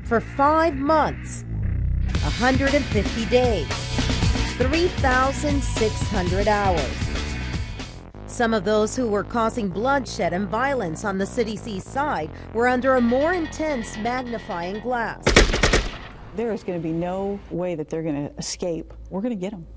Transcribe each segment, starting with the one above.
for 5 months, 150 days, 3,600 hours. Some of those who were causing bloodshed and violence on the city's east side were under a more intense magnifying glass. There is going to be no way that they're going to escape. We're going to get them.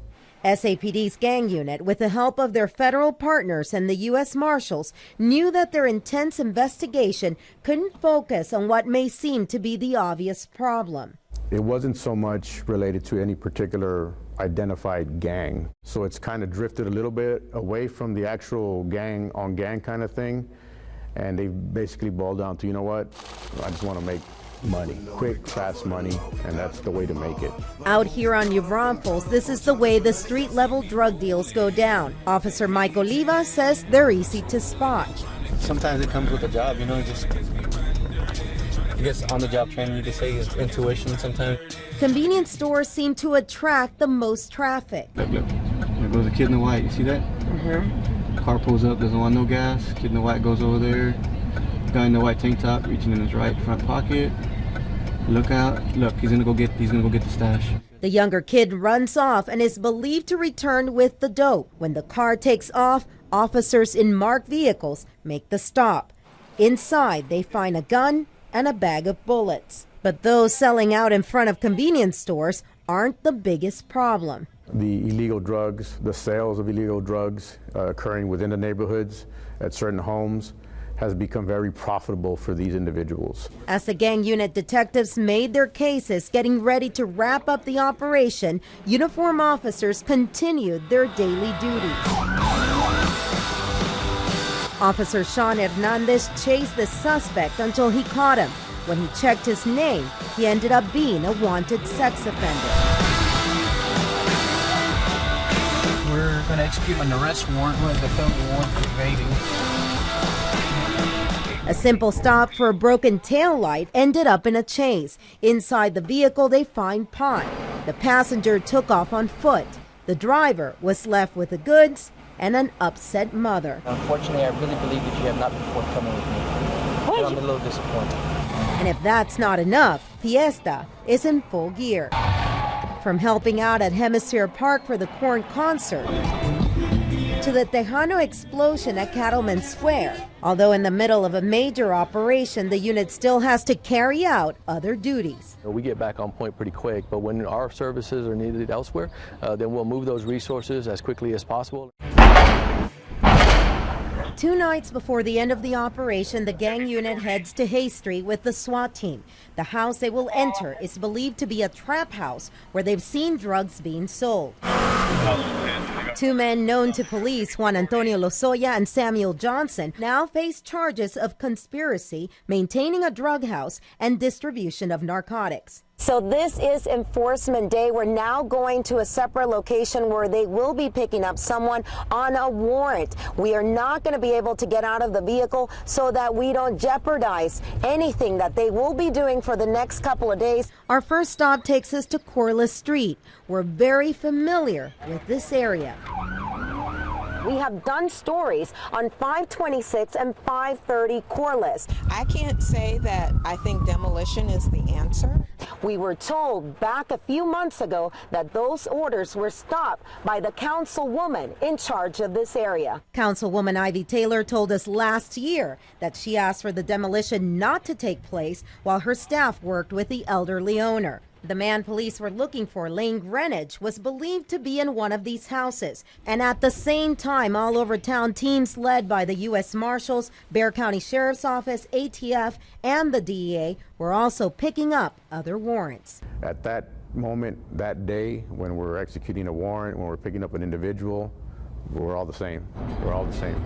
SAPD's gang unit, with the help of their federal partners and the U.S. Marshals, knew that their intense investigation couldn't focus on what may seem to be the obvious problem. It wasn't so much related to any particular identified gang. So it's kind of drifted a little bit away from the actual gang on gang kind of thing. And they basically boiled down to, you know what, I just want to make money, quick, fast money, and that's the way to make it. Out here on New Braunfels, this is the way the street-level drug deals go down. Officer Mike Oliva says they're easy to spot. Sometimes it comes with a job, you know, just I guess on-the-job training, you could say, is intuition sometimes. Convenience stores seem to attract the most traffic. Look, there goes a kid in the white, you see that? Mm-hmm. Car pulls up, doesn't want no gas, kid in the white goes over there, guy in the white tank top reaching in his right front pocket. Look out, look, he's gonna go get the stash. The younger kid runs off and is believed to return with the dope. When the car takes off, officers in marked vehicles make the stop. Inside, they find a gun and a bag of bullets. But those selling out in front of convenience stores aren't the biggest problem. The illegal drugs, the sales of illegal drugs occurring within the neighborhoods at certain homes has become very profitable for these individuals. As the gang unit detectives made their cases, getting ready to wrap up the operation, uniform officers continued their daily duties. Officer Sean Hernandez chased the suspect until he caught him. When he checked his name, he ended up being a wanted sex offender. We're going to execute an arrest warrant with a felony warrant for evading. A simple stop for a broken taillight ended up in a chase. Inside the vehicle, they find pot. The passenger took off on foot. The driver was left with the goods and an upset mother. Unfortunately, I really believe that you have not been forthcoming with me. So I'm a little disappointed. And if that's not enough, Fiesta is in full gear. From helping out at Hemisphere Park for the Corn concert to the Tejano explosion at Cattleman Square. Although in the middle of a major operation, the unit still has to carry out other duties. We get back on point pretty quick, but when our services are needed elsewhere, then we'll move those resources as quickly as possible. 2 nights before the end of the operation, the gang unit heads to Hay Street with the SWAT team. The house they will enter is believed to be a trap house where they've seen drugs being sold. 2 men known to police, Juan Antonio Lozoya and Samuel Johnson, now face charges of conspiracy, maintaining a drug house, and distribution of narcotics. So this is enforcement day. We're now going to a separate location where they will be picking up someone on a warrant. We are not going to be able to get out of the vehicle so that we don't jeopardize anything that they will be doing for the next couple of days. Our first stop takes us to Corliss Street. We're very familiar with this area. We have done stories on 526 and 530 Corliss. I can't say that I think demolition is the answer. We were told back a few months ago that those orders were stopped by the councilwoman in charge of this area. Councilwoman Ivy Taylor told us last year that she asked for the demolition not to take place while her staff worked with the elderly owner. The man police were looking for, Lane Greenwich, was believed to be in one of these houses. And at the same time, all over town, teams led by the U.S. Marshals, Bexar County Sheriff's Office, ATF, and the DEA were also picking up other warrants. At that moment, that day, when we're executing a warrant, when we're picking up an individual, we're all the same. We're all the same.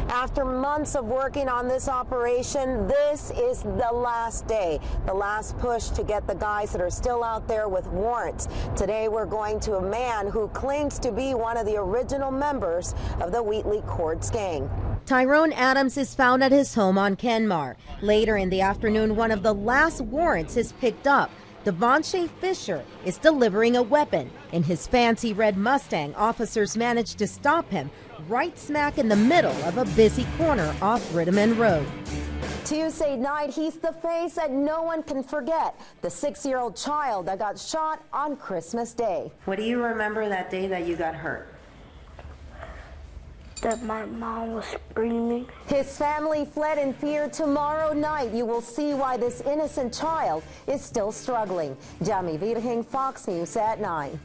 After months of working on this operation, this is the last day, the last push to get the guys that are still out there with warrants. Today we're going to a man who claims to be one of the original members of the Wheatley Courts gang. Tyrone Adams is found at his home on Kenmar. Later in the afternoon, one of the last warrants is picked up. Devonshea Fisher is delivering a weapon. In his fancy red Mustang, officers managed to stop him right smack in the middle of a busy corner off Rittiman Road. Tuesday night, he's the face that no one can forget. The 6-year-old child that got shot on Christmas Day. What do you remember that day that you got hurt? That my mom was screaming. His family fled in fear. Tomorrow night, you will see why this innocent child is still struggling. Yami, Fox News at 9.